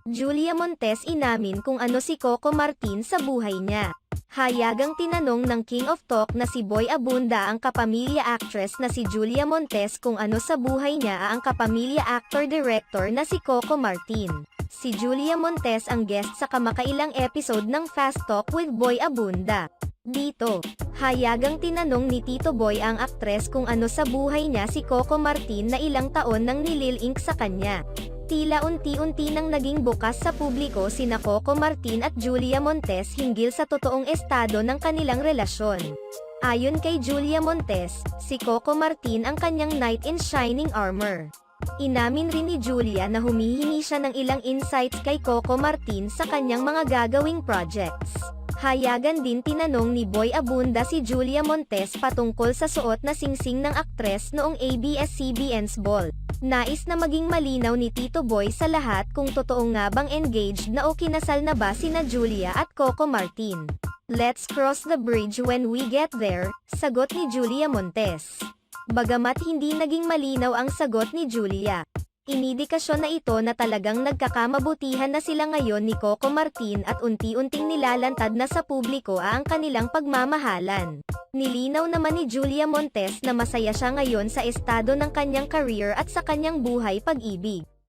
Julia Montes inamin kung ano si Coco Martin sa buhay niya. Hayagang tinanong ng King of Talk na si Boy Abunda ang kapamilya actress na si Julia Montes kung ano sa buhay niya ang kapamilya actor-director na si Coco Martin. Si Julia Montes ang guest sa kamakailang episode ng Fast Talk with Boy Abunda. Dito, hayagang tinanong ni Tito Boy ang aktres kung ano sa buhay niya si Coco Martin na ilang taon nang nililink sa kanya. Tila unti-unti nang naging bukas sa publiko sina Coco Martin at Julia Montes hinggil sa totoong estado ng kanilang relasyon. Ayon kay Julia Montes, si Coco Martin ang kanyang knight in shining armor. Inamin rin ni Julia na humihingi siya ng ilang insights kay Coco Martin sa kanyang mga gagawing projects. Hayagan din tinanong ni Boy Abunda si Julia Montes patungkol sa suot na singsing ng aktres noong ABS-CBN's ball. Nais na maging malinaw ni Tito Boy sa lahat kung totoo nga bang engaged na o kinasal na ba sina Julia at Coco Martin. "Let's cross the bridge when we get there," sagot ni Julia Montes. Bagamat hindi naging malinaw ang sagot ni Julia, inidikasyon na ito na talagang nagkakamabutihan na sila ngayon ni Coco Martin at unti-unting nilalantad na sa publiko ang kanilang pagmamahalan. Nilinaw naman ni Julia Montes na masaya siya ngayon sa estado ng kanyang career at sa kanyang buhay pag-ibig.